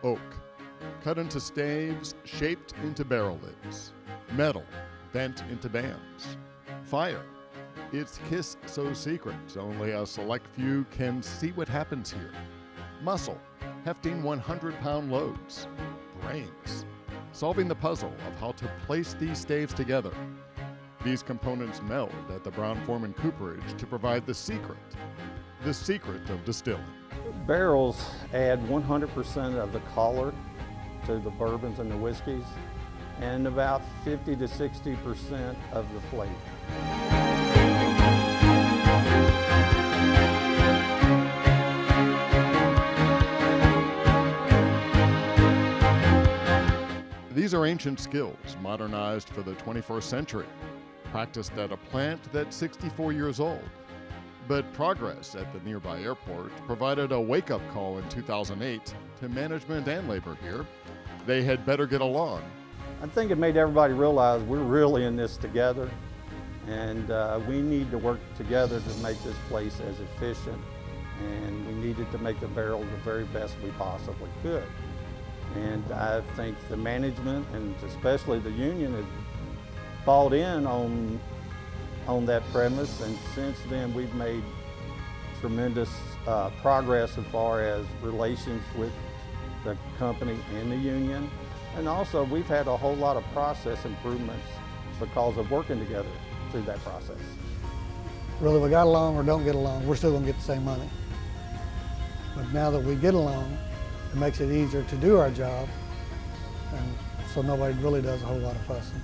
Oak, cut into staves, shaped into barrel lids. Metal, bent into bands. Fire, its kiss so secret, only a select few can see what happens here. Muscle, hefting 100-pound loads. Brains, solving the puzzle of how to place these staves together. These components meld at the Brown Forman Cooperage to provide the secret of distilling. Barrels add 100% of the color to the bourbons and the whiskeys, and about 50 to 60% of the flavor. These are ancient skills modernized for the 21st century, practiced at a plant that's 64 years old. But progress at the nearby airport provided a wake-up call in 2008 to management and labor here. They had better get along. I think it made everybody realize we're really in this together, and we need to work together to make this place as efficient, and we needed to make the barrel the very best we possibly could. And I think the management, and especially the union, has bought in on that premise, and since then we've made tremendous progress as far as relations with the company and the union, and also we've had a whole lot of process improvements because of working together through that process. Whether we got along or don't get along, we're still going to get the same money. But now that we get along, it makes it easier to do our job, and so nobody really does a whole lot of fussing.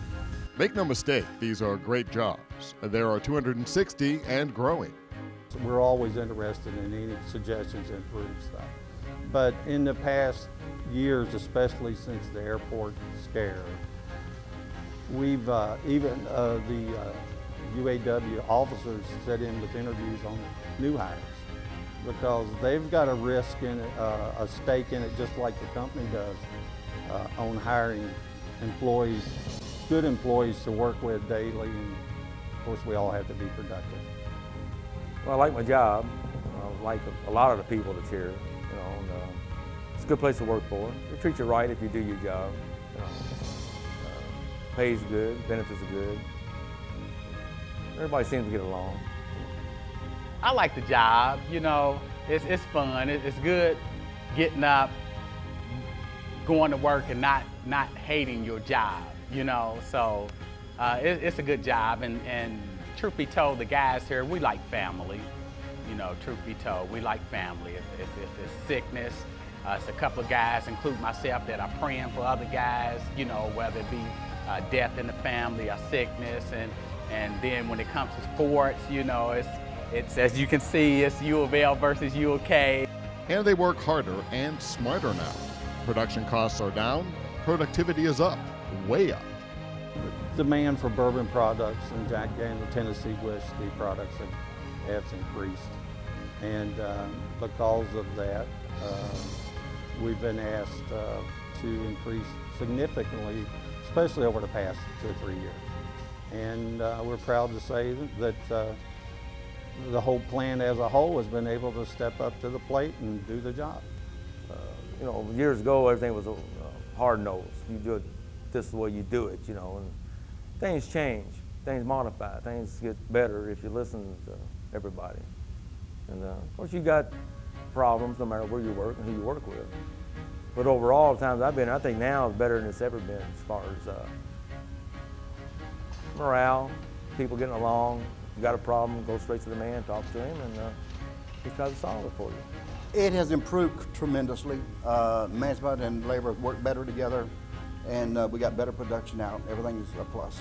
Make no mistake, these are great jobs. There are 260 and growing. We're always interested in any suggestions to improve stuff. But in the past years, especially since the airport scare, we've even the UAW officers set in with interviews on new hires, because they've got a risk in it, a stake in it, just like the company does, on hiring employees, good employees to work with daily, and of course we all have to be productive. Well, I like my job. I like a lot of the people that's here. You know, and, it's a good place to work for. They treat you right if you do your job. You know, pays good, benefits are good. Everybody seems to get along. I like the job. You know, it's fun. It's good getting up, going to work, and not hating your job. You know, so it's a good job, and truth be told, the guys here, we like family. You know, truth be told, we like family. If it's sickness, it's a couple of guys, including myself, that are praying for other guys, you know, whether it be death in the family or sickness, and then when it comes to sports, you know, it's as you can see, it's U of L versus U of K. And they work harder and smarter now. Production costs are down, productivity is up, way up. The demand for bourbon products and Jack Daniel's Tennessee whiskey products has increased, and because of that, we've been asked to increase significantly, especially over the past 2 or 3 years. And we're proud to say that the whole plant as a whole has been able to step up to the plate and do the job. You know, years ago everything was hard-nosed. You do it this is the way you do it, you know. And things change, things modify, things get better if you listen to everybody. And of course you got problems no matter where you work and who you work with. But overall, the times I've been, I think now is better than it's ever been as far as morale, people getting along. You got a problem, go straight to the man, talk to him, and he tries to solve it for you. It has improved tremendously. Management and labor have worked better together, and we got better production out. Everything is a plus.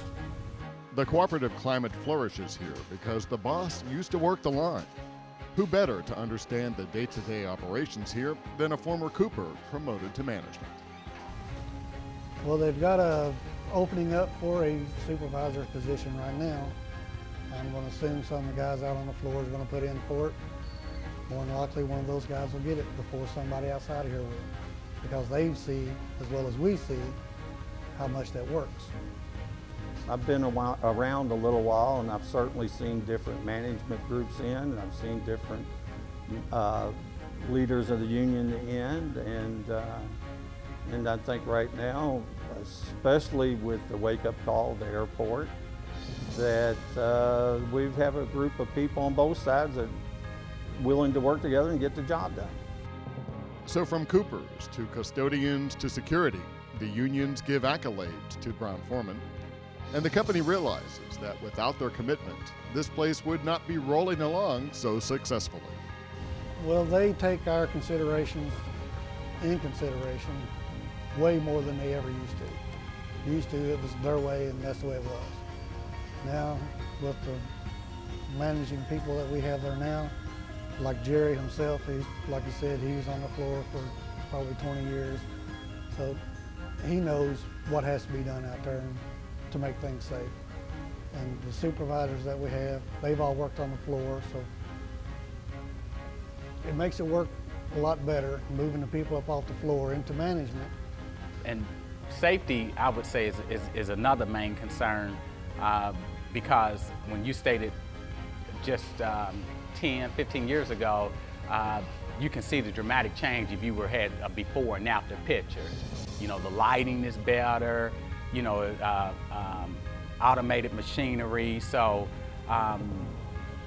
The cooperative climate flourishes here because the boss used to work the line. Who better to understand the day-to-day operations here than a former Cooper promoted to management? Well, they've got a opening up for a supervisor's position right now. I'm going to assume some of the guys out on the floor is going to put in for it. More than likely, one of those guys will get it before somebody outside of here will, because they see, as well as we see, how much that works. I've been around a little while, and I've certainly seen different management groups in, and I've seen different leaders of the union in, and And I think right now, especially with the wake-up call at the airport, that we have a group of people on both sides that are willing to work together and get the job done. So from coopers to custodians to security, the unions give accolades to Brown Forman, and the company realizes that without their commitment, this place would not be rolling along so successfully. Well, they take our considerations in consideration way more than they ever used to. Used to, it was their way and that's the way it was. Now, with the managing people that we have there now, like Jerry himself, he's, like he said, he was on the floor for probably 20 years. So he knows what has to be done out there to make things safe. And the supervisors that we have, they've all worked on the floor, so it makes it work a lot better, moving the people up off the floor into management. And safety, I would say, is another main concern because when you stated just 10, 15 years ago, you can see the dramatic change if you had a before and after picture. You know, the lighting is better, you know, automated machinery, so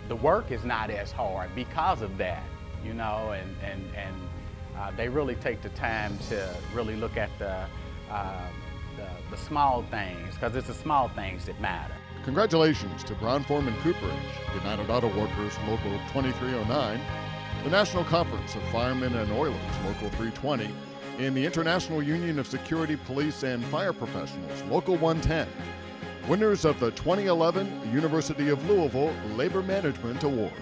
the work is not as hard because of that, you know, and they really take the time to really look at the small things, because it's the small things that matter. Congratulations to Brown Forman Cooperage, United Auto Workers Local 2309, the National Conference of Firemen and Oilers Local 320, and the International Union of Security, Police, and Fire Professionals Local 110, winners of the 2011 University of Louisville Labor Management Award.